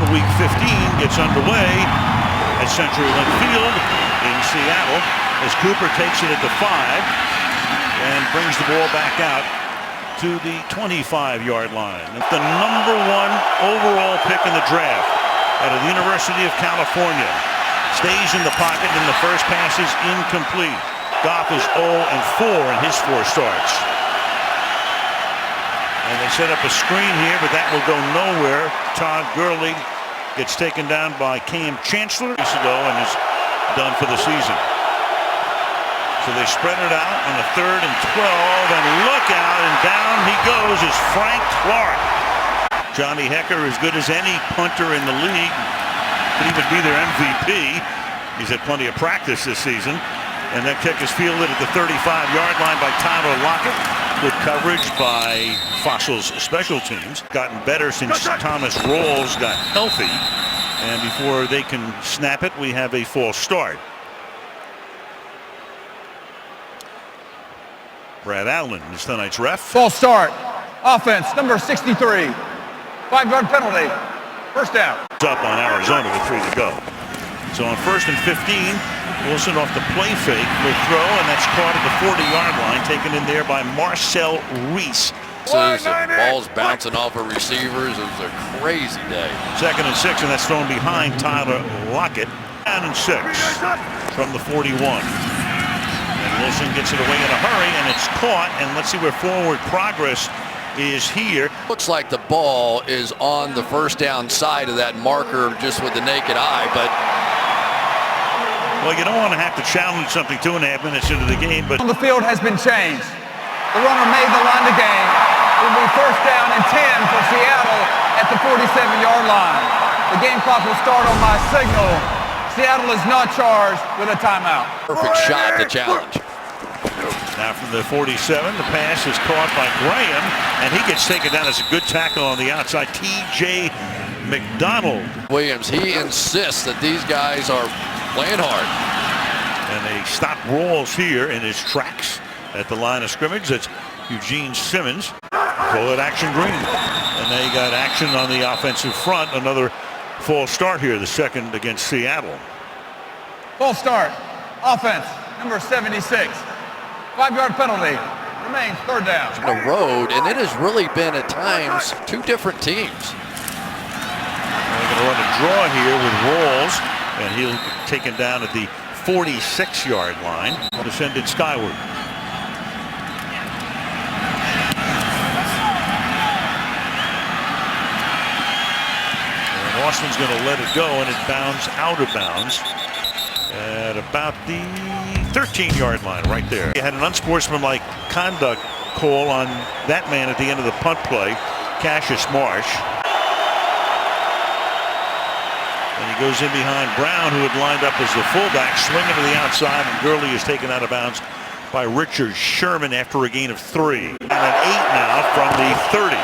Week 15 gets underway at CenturyLink Field in Seattle as Cooper takes it at the 5 and brings the ball back out to the 25-yard line. The #1 overall pick in the draft out of the University of California stays in the pocket, and the first pass is incomplete. Goff is 0-4 in his 4 starts. And they set up a screen here, but that will go nowhere. Todd Gurley gets taken down by Cam Chancellor weeks ago and is done for the season. So they spread it out on a 3rd and 12, and look out, and down he goes is Frank Clark. Johnny Hekker, as good as any punter in the league, could even be their MVP. He's had plenty of practice this season. And that kick is fielded at the 35-yard line by Tyler Lockett. Good coverage by Fossil's special teams. Gotten better since Thomas Rawls got healthy. And before they can snap it, we have a false start. Brad Allen is tonight's ref. False start. Offense, number 63. 5-yard penalty. First down. It's up on Arizona with 3 to go. So on 1st and 15, Wilson off the play fake will throw, and that's caught at the 40-yard line, taken in there by Marcel Reese. Balls bouncing off of receivers. It was a crazy day. 2nd and 6, and that's thrown behind Tyler Lockett. 2nd and 6 from the 41. And Wilson gets it away in a hurry, and it's caught. And let's see where forward progress is here. Looks like the ball is on the first down side of that marker just with the naked eye, but well, you don't want to have to challenge something 2.5 minutes into the game, but the field has been changed. The runner made the line to gain. It will be 1st down and 10 for Seattle at the 47-yard line. The game clock will start on my signal. Seattle is not charged with a timeout. Perfect shot to challenge. Now from the 47, the pass is caught by Graham, and he gets taken down as a good tackle on the outside. T.J. McDonald. Williams, he insists that these guys are playing hard. And they stop Rawls here in his tracks at the line of scrimmage. That's Eugene Simmons. Pull it action green. And they got action on the offensive front. Another false start here, the 2nd against Seattle. False start. Offense, number 76. 5-yard penalty. Remains 3rd down. On the road, and it has really been at times 2 different teams. They're going to run a draw here with Rawls, and he'll be taken down at the 46-yard line. Descended skyward. And Austin's going to let it go, and it bounds out of bounds at about the 13-yard line right there. He had an unsportsmanlike conduct call on that man at the end of the punt play, Cassius Marsh. And he goes in behind Brown, who had lined up as the fullback, swinging to the outside, and Gurley is taken out of bounds by Richard Sherman after a gain of 3. And an 8 now from the 30.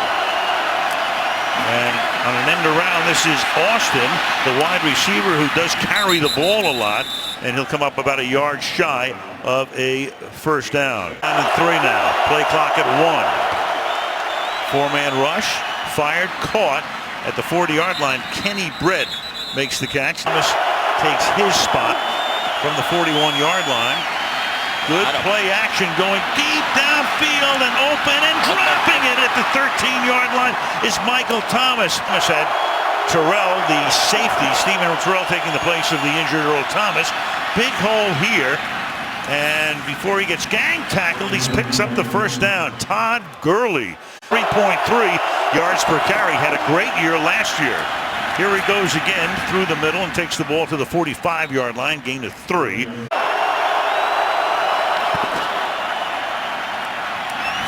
And on an end around, this is Austin, the wide receiver who does carry the ball a lot, and he'll come up about a yard shy of a 1st down. 9 and 3 now. Play clock at 1. 4-man rush, fired, caught at the 40-yard line. Kenny Britt makes the catch. Thomas takes his spot from the 41-yard line. Good play action going deep downfield and open, and dropping it at the 13-yard line is Michael Thomas. Thomas had Terrell, the safety, Stephen Terrell, taking the place of the injured Earl Thomas. Big hole here, and before he gets gang tackled, he picks up the 1st down. Todd Gurley, 3.3 yards per carry, had a great year last year. Here he goes again through the middle and takes the ball to the 45-yard line, gain of 3.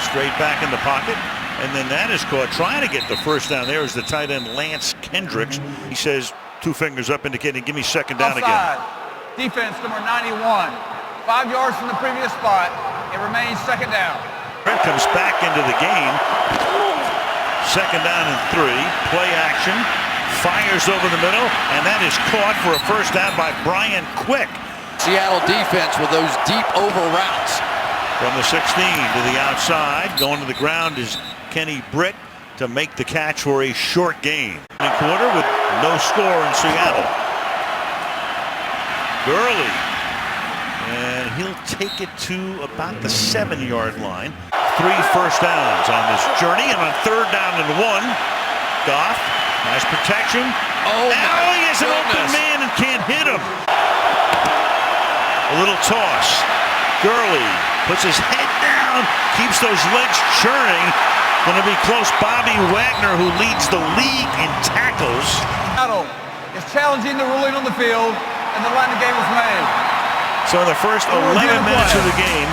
Straight back in the pocket, and then that is caught. Trying to get the 1st down there is the tight end Lance Kendricks. He says 2 fingers up, indicating give me 2nd down Offside. again. Defense number 91. 5 yards from the previous spot. It remains 2nd down. Brent comes back into the game. 2nd down and 3. Play action. Fires over the middle, and that is caught for a 1st down by Brian Quick. Seattle defense with those deep over routes. From the 16 to the outside, going to the ground is Kenny Britt. to make the catch for a short gain. In quarter with no score in Seattle. Gurley, and he'll take it to about the 7-yard line. 3 first downs on this journey, and on 3rd down and 1, Goff has protection. Now he has an open man and can't hit him. A little toss. Gurley puts his head down, keeps those legs churning. Going to be close. Bobby Wagner, who leads the league in tackles. Seattle is challenging the ruling on the field, and the line of game was made. So in the first 11 minutes of the game,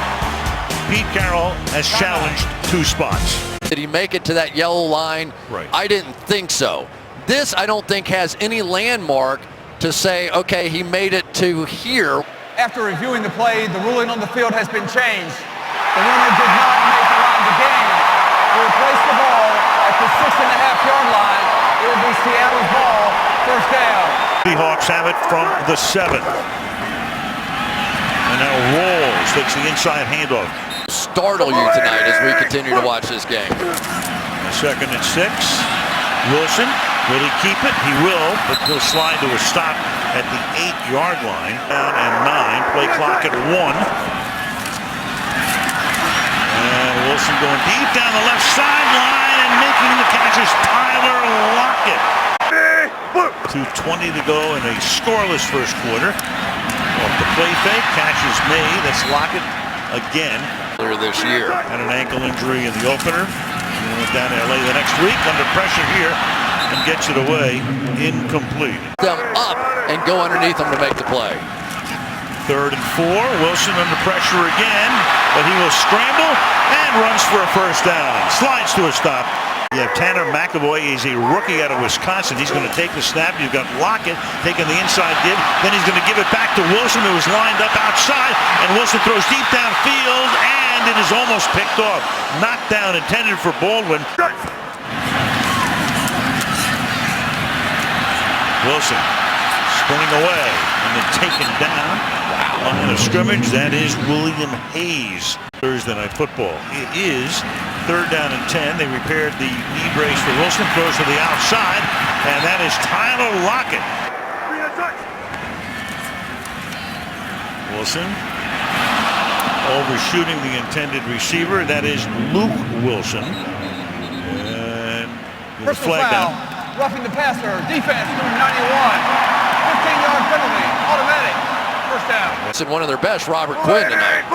Pete Carroll has challenged 2 spots. Did he make it to that yellow line? Right. I didn't think so. This, I don't think, has any landmark to say, okay, he made it to here. After reviewing the play, the ruling on the field has been changed. The runner did not make the line of the game. He replaced the ball at the 6.5-yard line. It will be Seattle's ball, first down. Seahawks have it from the 7. And now Rolls takes the inside handoff. Startle you tonight as we continue to watch this game. 2nd and 6. Wilson, will he keep it? He will, but he'll slide to a stop at the 8-yard line. Down and 9, play clock at 1. And Wilson going deep down the left sideline, and making the catch is Tyler Lockett. 2:20 to go in a scoreless first quarter. Off the play fake, catch is made. That's Lockett again. Earlier this year. Had an ankle injury in the opener. He went down to LA the next week, under pressure here, and gets it away, incomplete. Them up and go underneath them to make the play. 3rd and 4, Wilson under pressure again, but he will scramble and runs for a first down. Slides to a stop. You have Tanner McAvoy. He's a rookie out of Wisconsin. He's going to take the snap. You've got Lockett taking the inside give. Then he's going to give it back to Wilson, who is lined up outside. And Wilson throws deep downfield, and it is almost picked off. Knocked down, intended for Baldwin. Wilson sprinting away and then taken down. Line of scrimmage, that is William Hayes. Thursday Night Football. It is 3rd down and 10. They repaired the knee brace for Wilson. Throws to the outside, and that is Tyler Lockett. Wilson overshooting the intended receiver. That is Luke Wilson. And the flag down. Roughing the passer. Defense, number 91. 15-yard penalty. Automatic. First down. It's in one of their best, Robert Quinn, tonight.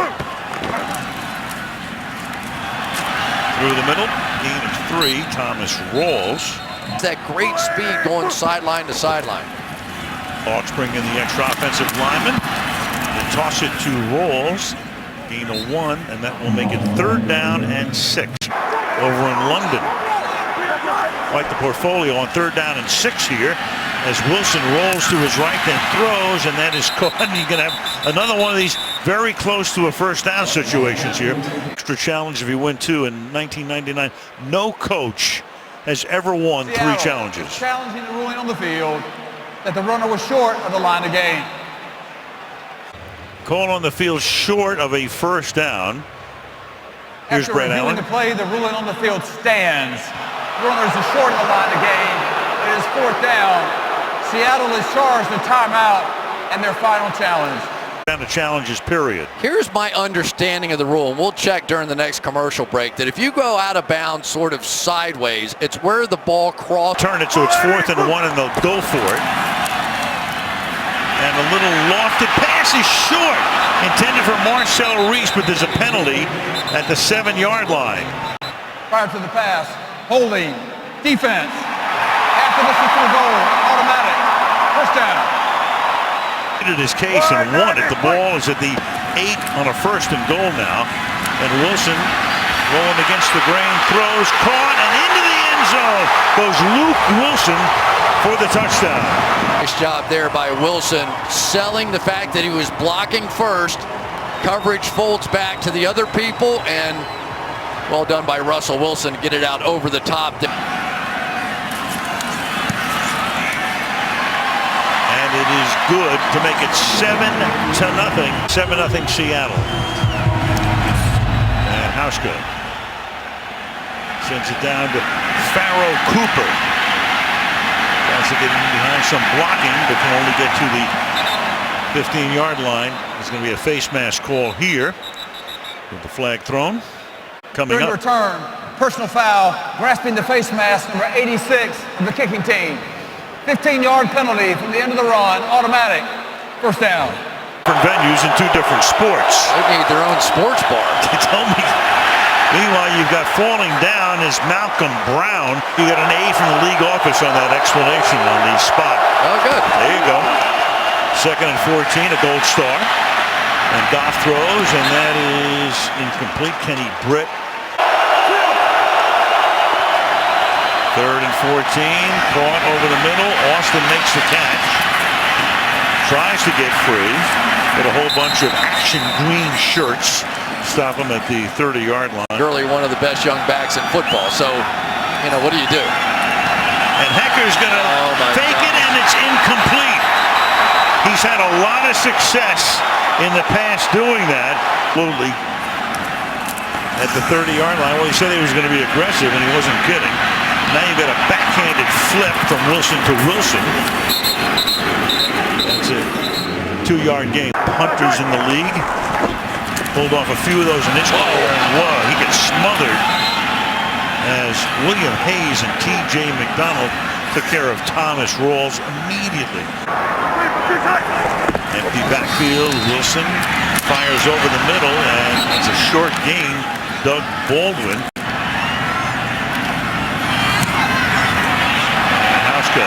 Through the middle, gain of 3, Thomas Rawls. That great speed going sideline to sideline. Hawks bring in the extra offensive lineman. They toss it to Rawls. Gain of 1, and that will make it 3rd down and 6. Over in London. Quite the portfolio on 3rd down and 6 here, as Wilson rolls to his right, then throws, and that is caught. And you're going to have another one of these very close to a first down situations here. Extra challenge if you win 2 in 1999. No coach has ever won Seattle 3 challenges. Challenging the ruling on the field that the runner was short of the line of game. Call on the field short of a first down. Here's After Brett reviewing Allen. the play, the ruling on the field stands. Runners are short of the line of game. It is 4th down. Seattle is charged a timeout and their final challenge. Down to challenges, period. Here's my understanding of the rule, and we'll check during the next commercial break, that if you go out of bounds sort of sideways, it's where the ball crosses. Turn it so it's 4th and 1, and they'll go for it. And a little lofted pass is short. Intended for Marcel Reese, but there's a penalty at the 7-yard line. Prior to the pass, holding, defense. After this is for goal, automatic, first down. His case and won it. The ball is at the 8 on a 1st and goal now. And Wilson rolling against the grain, throws, caught, and into the end zone goes Luke Wilson for the touchdown. Nice job there by Wilson, selling the fact that he was blocking first. Coverage folds back to the other people, and well done by Russell Wilson to get it out over the top. And it is good to make it 7-0. 7-0 Seattle. And Hauska sends it down to Pharaoh Cooper. Tries to get in behind some blocking, but can only get to the 15-yard line. There's going to be a face mask call here with the flag thrown. Coming During up. return, personal foul, grasping the face mask, number 86 of the kicking team. 15-yard penalty from the end of the run, automatic. First down. Different venues in two different sports. They need their own sports bar. They told me. Meanwhile, you've got falling down is Malcolm Brown. You got an A from the league office on that explanation on the spot. Oh, good. There you go. 2nd and 14, a gold star. And Goff throws, and that is incomplete. Kenny Britt. 3rd and 14, caught over the middle. Austin makes the catch. Tries to get free, but a whole bunch of action green shirts stop him at the 30-yard line. Gurley, one of the best young backs in football. So, you know, what do you do? And Hecker's going to fake it, and it's incomplete. He's had a lot of success in the past doing that. Absolutely. At the 30-yard line. Well, he said he was going to be aggressive, and he wasn't kidding. Now you've got a backhanded flip from Wilson to Wilson. That's a 2-yard gain. Hunters in the league. Pulled off a few of those in this. Whoa, he gets smothered as William Hayes and T.J. McDonald took care of Thomas Rawls immediately. Empty backfield. Wilson fires over the middle, and it's a short gain. Doug Baldwin. And Hauschka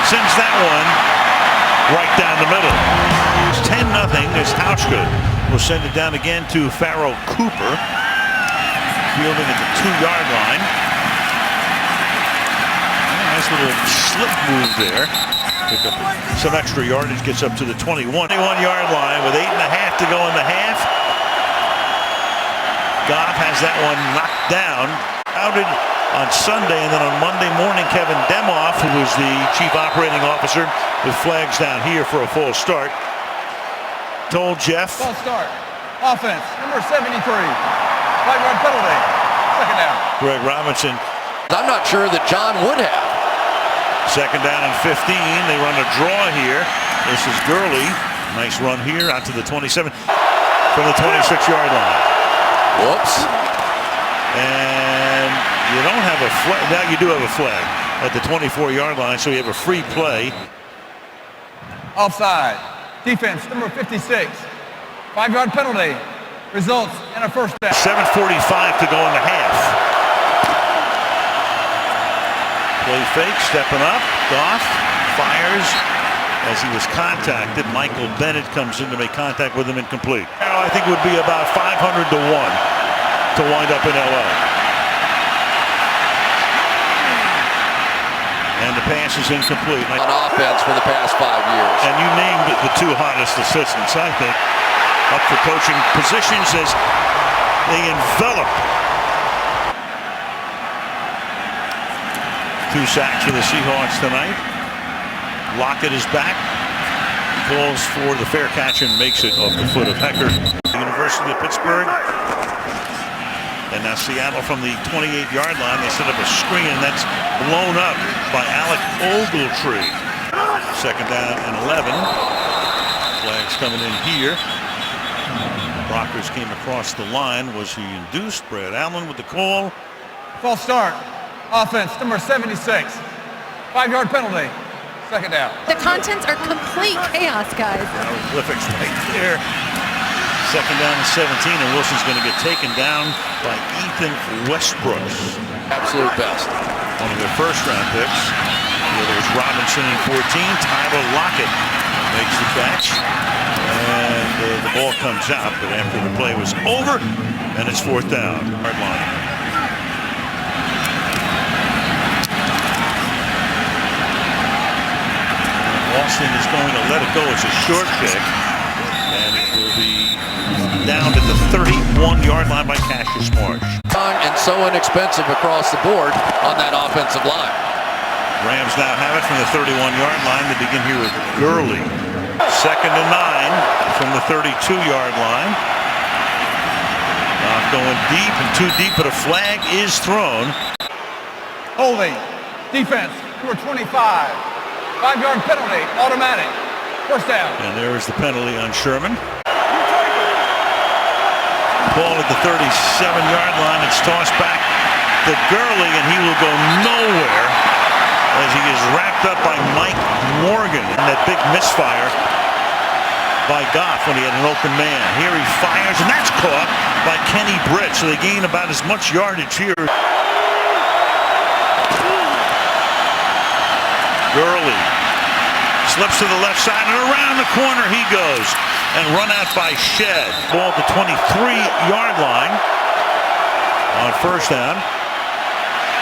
sends that one right down the middle. It's 10-0 as Hauschka will send it down again to Pharaoh Cooper. Fielding at the 2-yard line. Nice little slip move there. Pick up some extra yardage, gets up to the 21-yard line with 8.5 to go in the half. Goff has that one knocked down. Outed on Sunday, and then on Monday morning, Kevin Demoff, who was the chief operating officer with flags down here for a full start, told Jeff. Full start. Offense, number 73. 5-yard penalty. Second down. Greg Robinson. I'm not sure that John would have. 2nd down and 15. They run a draw here. This is Gurley. Nice run here out to the 27 from the 26-yard line. Whoops. And you don't have a flag. Now you do have a flag at the 24-yard line, so you have a free play. Offside. Defense, number 56. 5-yard penalty. Results in a first down. 7:45 to go in the half. Play fake, stepping up. Goff fires as he was contacted. Michael Bennett comes in to make contact with him, incomplete. I think it would be about 500 to 1 to wind up in LA. And the pass is incomplete. On offense for the past 5 years. And you named the two hottest assistants, I think, up for coaching positions as they envelop. 2 sacks for the Seahawks tonight. Lockett is back. Calls for the fair catch and makes it off the foot of Hecker. University of Pittsburgh. And now Seattle from the 28-yard line. They set up a screen, and that's blown up by Alec Ogletree. 2nd down and 11. Flags coming in here. Rockers came across the line. Was he induced? Brad Allen with the call. False start. Offense, number 76. 5-yard penalty. 2nd down. The contents are complete chaos, guys. Hieroglyphics right there. 2nd down and 17, and Wilson's going to get taken down by Ethan Westbrooks. Absolute best. One of their first-round picks. The other was Robinson in 14. Tyler Lockett makes the catch. And the ball comes out, but after the play was over, and it's 4th down. Hard line. Austin is going to let it go. It's a short kick, and it will be down to the 31-yard line by Cassius Marsh. Young and so inexpensive across the board on that offensive line. Rams now have it from the 31-yard line. They begin here with Gurley. 2nd and 9 from the 32-yard line. Not going deep and too deep, but a flag is thrown. Holding. Defense, number 25. 5-yard penalty, automatic. First down. And there is the penalty on Sherman. Ball at the 37-yard line. It's tossed back to Gurley, and he will go nowhere as he is wrapped up by Mike Morgan in that big misfire by Goff when he had an open man. Here he fires, and that's caught by Kenny Britt, so they gain about as much yardage here. Gurley slips to the left side, and around the corner he goes, and run out by Shed. Ball at the 23-yard line on first down.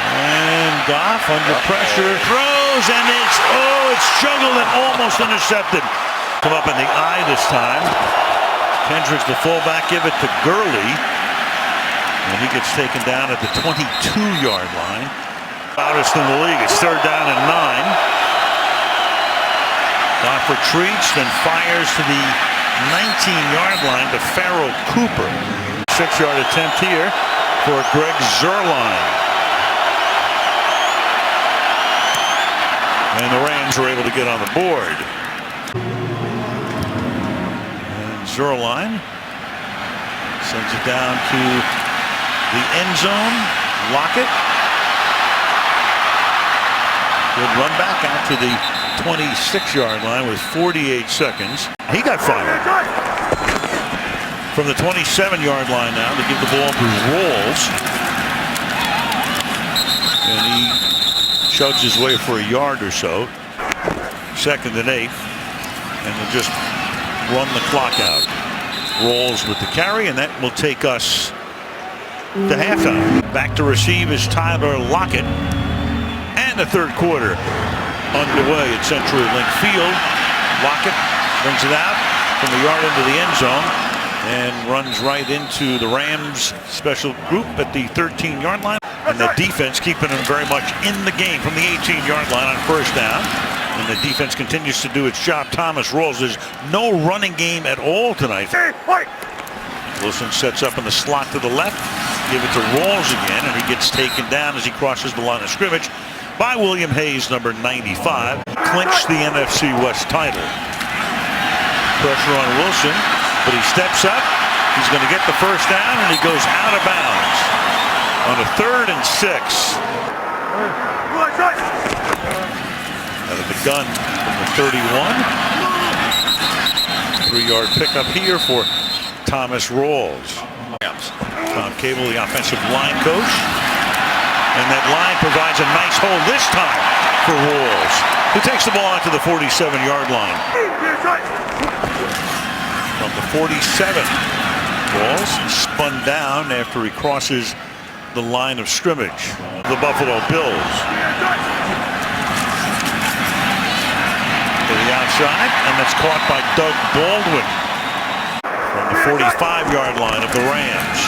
And Goff under pressure throws, and it's juggled and almost intercepted. Come up in the eye this time. Kendricks, the fullback, give it to Gurley, and he gets taken down at the 22-yard line. Loudest in the league. It's third down and 9. Goff retreats, then fires to the 19-yard line to Farrell Cooper. 6-yard attempt here for Greg Zuerlein. And the Rams were able to get on the board. And Zuerlein sends it down to the end zone. Lockett. Good run back out to the 26-yard line with 48 seconds. He got fired. From the 27-yard line now to give the ball to Rolls. And he chugs his way for a yard or so. 2nd and 8. And we'll just run the clock out. Rolls with the carry, and that will take us to halftime. Back to receive is Tyler Lockett. And the third quarter underway at Century Link Field. Lockett brings it out from the yard into the end zone and runs right into the Rams special group at the 13-yard line. And the defense keeping him very much in the game from the 18-yard line on first down. And the defense continues to do its job. Thomas rolls. There's no running game at all tonight. Wilson sets up in the slot to the left. Give it to Rolls again, and he gets taken down as he crosses the line of scrimmage by William Hayes, number 95. Clinched the NFC West title. Pressure on Wilson, but he steps up. He's going to get the first down, and he goes out of bounds on a 3rd and 6. Out of the gun from the 31. 3-yard pickup here for Thomas Rolls. Tom Cable, the offensive line coach. And that line provides a nice hole this time for Rolls, who takes the ball out to the 47-yard line. From the 47, Rolls spun down after he crosses the line of scrimmage. The Buffalo Bills. To the outside, and that's caught by Doug Baldwin. From the 45-yard line of the Rams.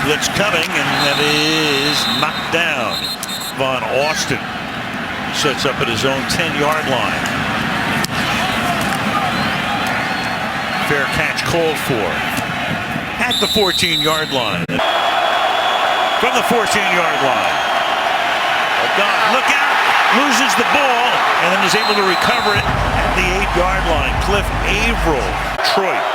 Blitz coming, and that is knocked down. Von Austin sets up at his own 10-yard line. Fair catch called for at the 14-yard line. From the 14-yard line. Look out! Loses the ball, and then is able to recover it at the 8-yard line. Cliff Averill, Detroit.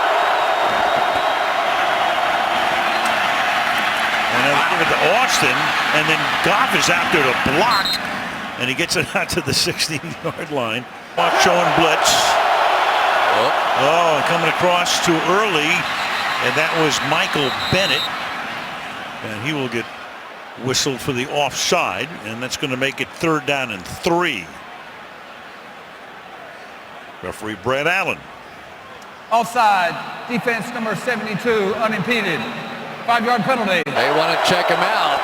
And they'll give it to Austin, and then Goff is out there to block, and he gets it out to the 16-yard line. Showing blitz. Oh, and coming across too early, and that was Michael Bennett, and he will get whistled for the offside, and that's going to make it 3rd down and 3. Referee Brad Allen. Offside, defense number 72, unimpeded. 5-yard penalty. They want to check him out.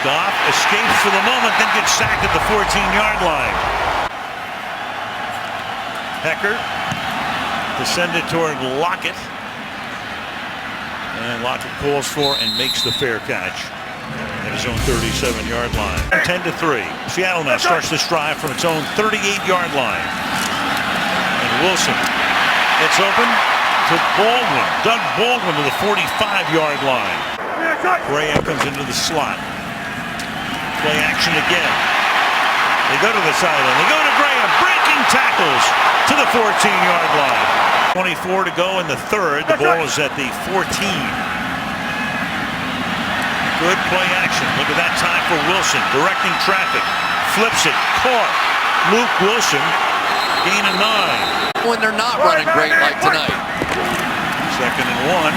Goff escapes for the moment, then gets sacked at the 14-yard line. Hecker to send it toward Lockett. And Lockett calls for and makes the fair catch at his own 37-yard line. 10-3. Seattle now starts this drive from its own 38-yard line. And Wilson gets open to Baldwin. Doug Baldwin to the 45-yard line. Graham comes into the slot. Play action again. They go to the sideline. They go to Graham. Breaking tackles to the 14-yard line. 24 to go in the third. The ball is at the 14. Good play action. Look at that time for Wilson. Directing traffic. Flips it. Caught. Luke Wilson. Gain of 9. When they're not running great like tonight. 2nd and 1.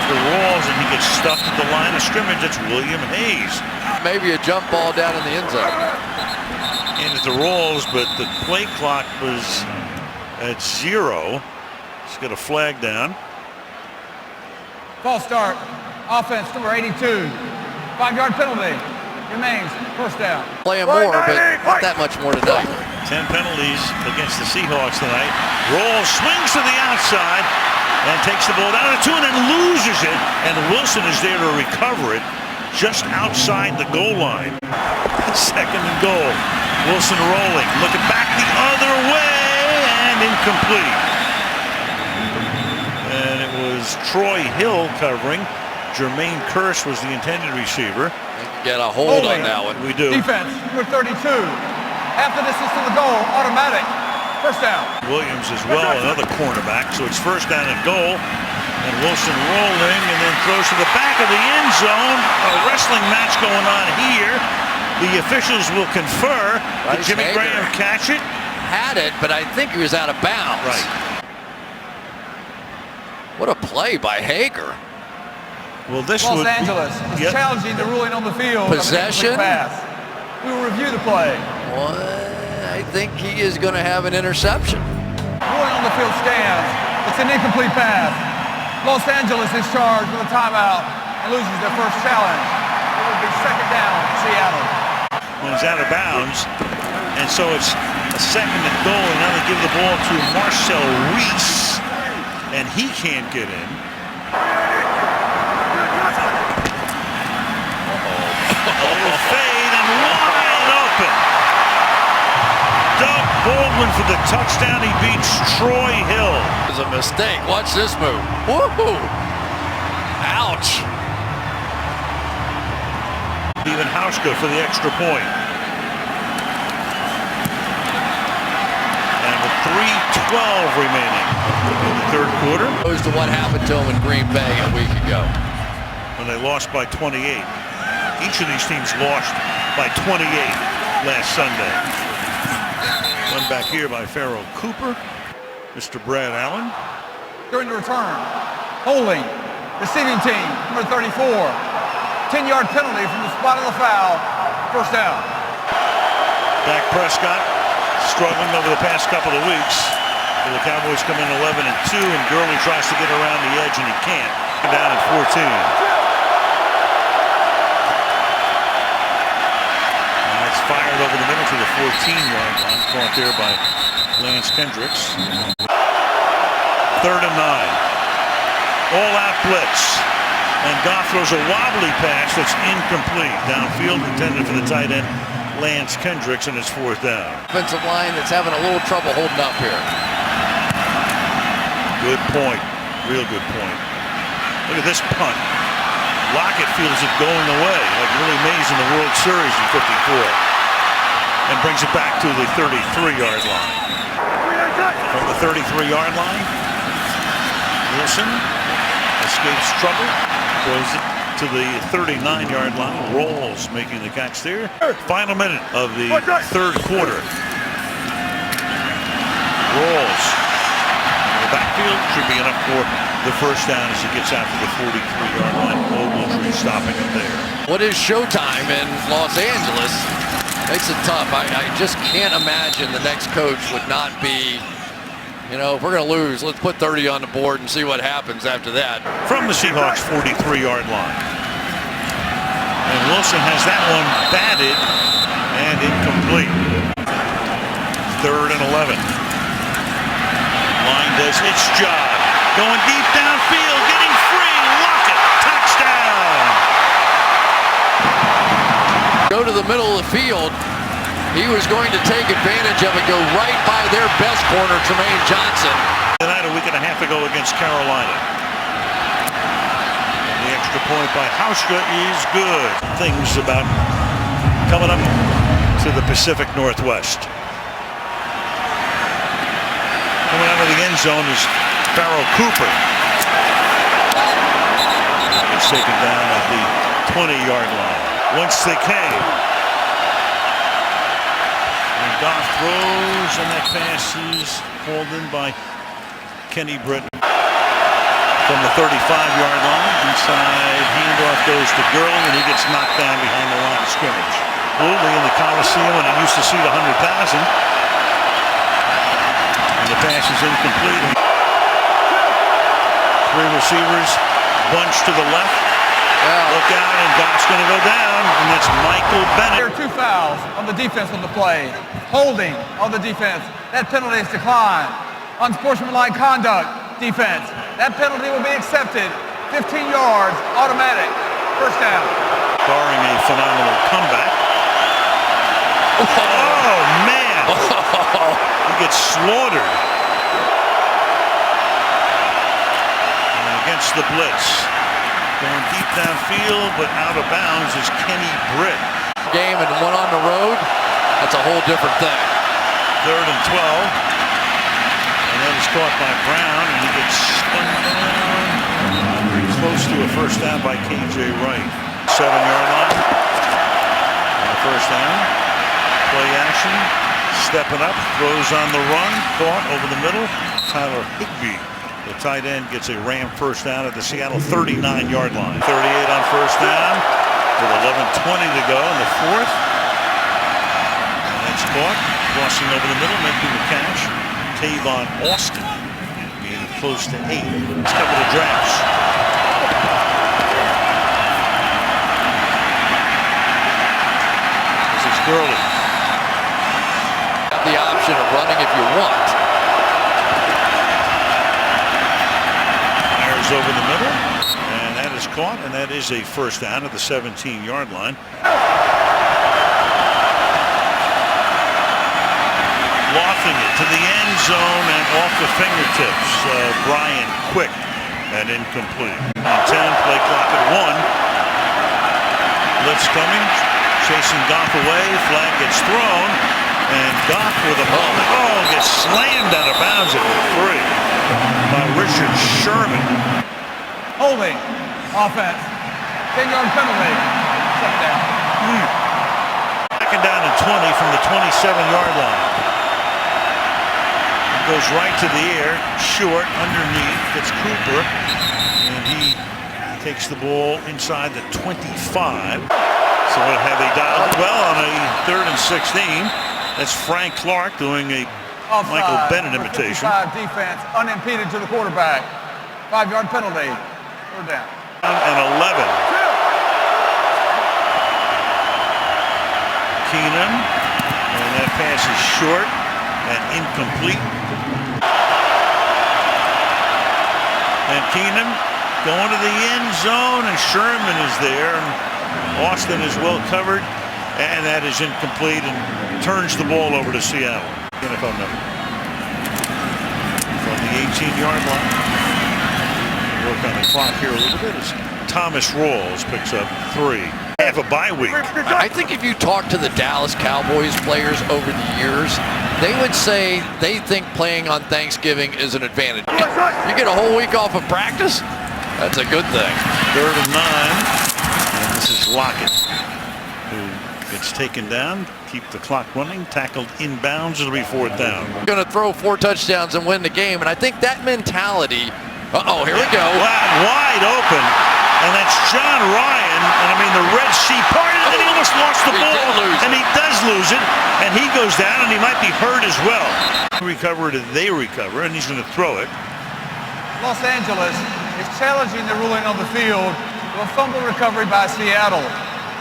The Rawls, and he gets stuffed at the line of scrimmage. It's William Hayes. Maybe a jump ball down in the end zone. And it's the Rawls, but the play clock was at 0. He's got a flag down. False start. Offense number 82. 5-yard penalty. Remains first down. Playing more, but not that much more tonight. 10 penalties against the Seahawks tonight. Rawls swings to the outside and takes the ball down to 2 and then loses it. And Wilson is there to recover it just outside the goal line. 2nd and goal. Wilson rolling, looking back the other way, and incomplete. And it was Troy Hill covering. Jermaine Kearse was the intended receiver. Get a hold on that one. We do. Defense number 32. After this is to the goal, automatic. First down. Williams as well, another cornerback. So it's first down and goal. And Wilson rolling and then throws to the back of the end zone. A wrestling match going on here. The officials will confer. Did Jimmy Graham catch it? Had it, but I think he was out of bounds. Right. What a play by Hager. Well, this Los would, Angeles is challenging the ruling on the field. Possession. Pass. We will review the play. Well, I think he is going to have an interception. Ruling on the field stands. It's an incomplete pass. Los Angeles is charged with a timeout and loses their first challenge. It will be second down, Seattle. when it's out of bounds. And so it's a 2nd and goal, and now they give the ball to Marcel Reese, and he can't get in. A little fade and wide open. Doug Baldwin for the touchdown. He beats Troy Hill. It was a mistake. Watch this move. Woo-hoo. Ouch. Even Hauschka for the extra point. And with 3:12 remaining in the third quarter. Goes to what happened to him in Green Bay a week ago. When they lost by 28. Each of these teams lost by 28 last Sunday. One back here by Farrell Cooper. Mr. Brad Allen. During the return, holding, receiving team, number 34. 10-yard penalty from the spot of the foul. First down. Dak Prescott struggling over the past couple of weeks. The Cowboys come in 11-2, and Gurley tries to get around the edge, and he can't. Down at 14. And that's fired over the middle to the 14-yard line. Caught there by Lance Kendricks. 3rd and 9. All-out blitz. And Goff throws a wobbly pass that's incomplete. Downfield intended for the tight end, Lance Kendricks, and it's 4th down. Offensive line that's having a little trouble holding up here. Good point. Real good point. Look at this punt. Lockett feels it going away, like Willie Mays in the World Series in '54. And brings it back to the 33-yard line. From the 33-yard line, Wilson escapes trouble. Throws it to the 39-yard line. Rolls making the catch there. Final minute of the third quarter. Rolls. The backfield should be enough for the first down as he gets out to the 43-yard line. Ogletree stopping him there. What is showtime in Los Angeles makes it tough. I just can't imagine the next coach would not be, you know, if we're going to lose, let's put 30 on the board and see what happens after that. From the Seahawks 43-yard line. And Wilson has that one batted and incomplete. 3rd and 11. Line does its job. Going deep downfield, getting free. Lockett, touchdown. Go to the middle of the field. He was going to take advantage of it, go right by their best corner, Tremaine Johnson. Tonight, a week and a half ago against Carolina. And the extra point by Hauschka is good. Things about Coming up to the Pacific Northwest. Coming out of the end zone is Farrell Cooper. It's taken down at the 20-yard line. Once they came. And Goff throws, and that pass is hauled in by Kenny Britt. From the 35-yard line, inside handoff goes to Gurley, and he gets knocked down behind the line of scrimmage. Boldly in the Coliseum, and it used to seat 100,000. And the pass is incomplete. Three receivers bunched to the left. Look out, and Goff's going to go down, and that's Michael Bennett. There are 2 fouls on the defense on the play. Holding on the defense. That penalty is declined. Unsportsmanlike conduct, defense. That penalty will be accepted. 15 yards, automatic. First down. Barring a phenomenal comeback. Oh, man. He gets slaughtered. And against the blitz. Going deep downfield, but out of bounds is Kenny Britt. Game and one on the road, that's a whole different thing. 3rd and 12. And that is caught by Brown, and he gets spun down. Close to a first down by KJ Wright. 7-yard line. And a first down. Play action. Stepping up. Throws on the run. Caught over the middle. Tyler Higbee, the tight end, gets a Ram first down at the Seattle 39-yard line. 38 on first down with 11:20 to go in the 4th. And that's caught. Crossing over the middle, making the catch. Tavon Austin getting close to 8. It's a couple of drafts. This is Gurley. Got the option of running if you want. Fires over the middle, and that is caught, and that is a first down at the 17-yard line. Lofting it to the end zone and off the fingertips. Brian Quick, and incomplete. On 10, play clock at 1. Blitz coming, chasing Goff away. Flag gets thrown, and Goff with a ball. Oh, gets slammed out of bounds at the 3 by Richard Sherman. Holding. Offense. 10-yard penalty. Step down. Second down and 20 from the 27-yard line. Goes right to the air, short, underneath. It's Cooper, and he takes the ball inside the 25. So have they dialed well on a 3rd and 16. That's Frank Clark doing a Offside. Michael Bennett imitation. 55 defense, unimpeded to the quarterback. 5-yard penalty. 3rd down. And 11. Keenum, and that pass is short and incomplete. And Keenum going to the end zone, and Sherman is there, and Austin is well covered, and that is incomplete, and turns the ball over to Seattle. NFL number. From the 18-yard line. Work on the clock here a little bit as Thomas Rawls picks up 3. Have a bye week. I think if you talk to the Dallas Cowboys players over the years, they would say they think playing on Thanksgiving is an advantage. You get a whole week off of practice, that's a good thing. 3rd and 9. And this is Lockett, who gets taken down. Keep the clock running. Tackled inbounds. It'll be 4th down. Going to throw 4 touchdowns and win the game, and I think that mentality. Uh-oh, here we go. Wide open. And that's John Ryan. And I mean, the Red Sea parted, and then he almost lost the ball. And he does lose it. And he goes down, and he might be hurt as well. Recover, they recover, and he's going to throw it. Los Angeles is challenging the ruling on the field with a fumble recovery by Seattle.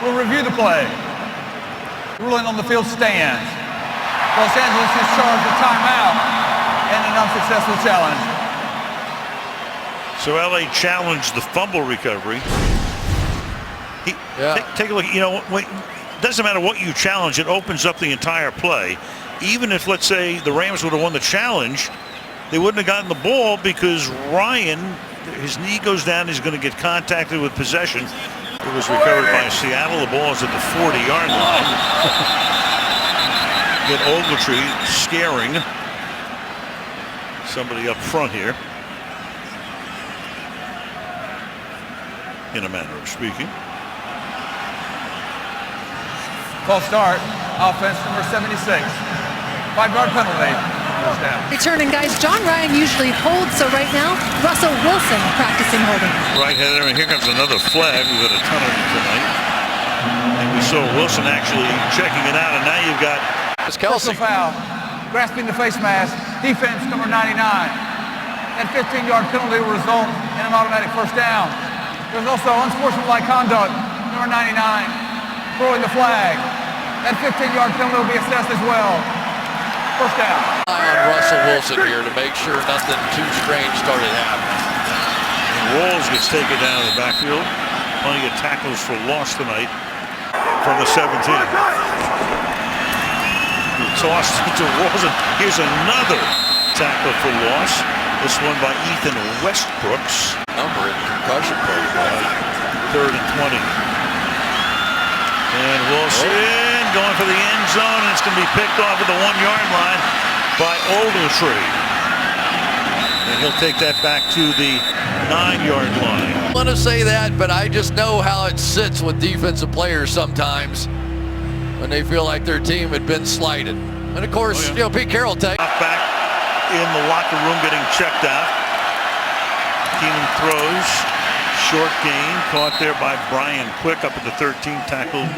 We'll review the play. The ruling on the field stands. Los Angeles is charged with timeout and an unsuccessful challenge. So LA challenged the fumble recovery. Take a look. You know, it doesn't matter what you challenge. It opens up the entire play. Even if, let's say, the Rams would have won the challenge, they wouldn't have gotten the ball because Ryan, his knee goes down. He's going to get contacted with possession. It was recovered by Seattle. The ball is at the 40-yard line. Get Ogletree scaring somebody up front here, in a manner of speaking. False start. Offense number 76. 5-yard penalty. First down. Returning guys, John Ryan usually holds, so right now, Russell Wilson practicing holding. Right, Heather, and here comes another flag. We've got a ton of them tonight. And we saw Wilson actually checking it out, and now you've got Kelsey. Foul. Grasping the face mask. Defense number 99. That 15-yard penalty will result in an automatic first down. There's also unsportsmanlike conduct. Number 99 throwing the flag. That 15-yard penalty will be assessed as well. First down. On Russell Wilson here to make sure nothing too strange started happening. And Walls gets taken down in the backfield. Plenty of tackles for loss tonight from the 17. Tossed to Walls, and here's another tackle for loss. This one by Ethan Westbrooks. Number in concussion protocol. 3rd and 20. And Wilson going for the end zone, and it's going to be picked off at the 1-yard line by Ogletree. And he'll take that back to the 9-yard line. I want to say that, but I just know how it sits with defensive players sometimes when they feel like their team had been slighted. And of course, you know, Pete Carroll Back in the locker room getting checked out. Keenan throws. Short gain, caught there by Brian Quick up at the 13, tackled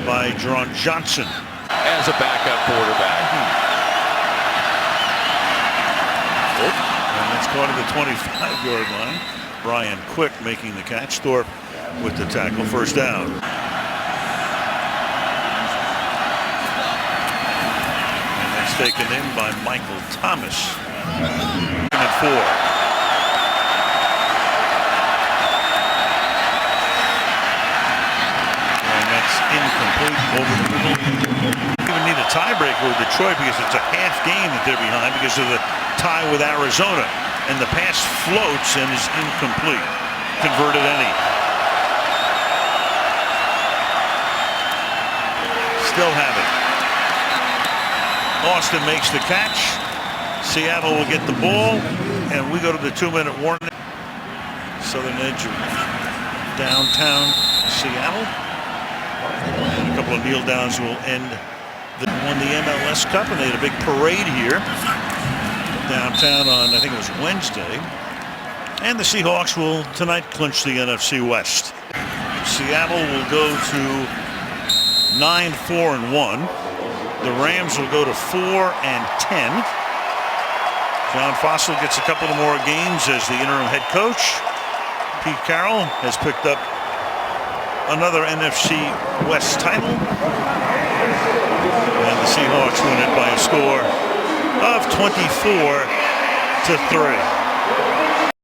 by Jerron Johnson. as a backup quarterback. And it's caught at the 25-yard line. Brian Quick making the catch. Thorpe with the tackle. First down. And that's taken in by Michael Thomas. And 4. Incomplete over the middle. Even need a tiebreaker with Detroit because it's a half game that they're behind because of the tie with Arizona. And the pass floats and is incomplete. Converted any. Still have it. Austin makes the catch. Seattle will get the ball. And we go to the 2-minute warning. Southern edge of downtown Seattle. And a couple of kneel downs will end. They won the MLS Cup and they had a big parade here downtown on, I think it was Wednesday. And the Seahawks will tonight clinch the NFC West. Seattle will go to 9-4-1. The Rams will go to 4-10. John Fossil gets a couple of more games as the interim head coach. Pete Carroll has picked up another NFC West title, and the Seahawks win it by a score of 24-3.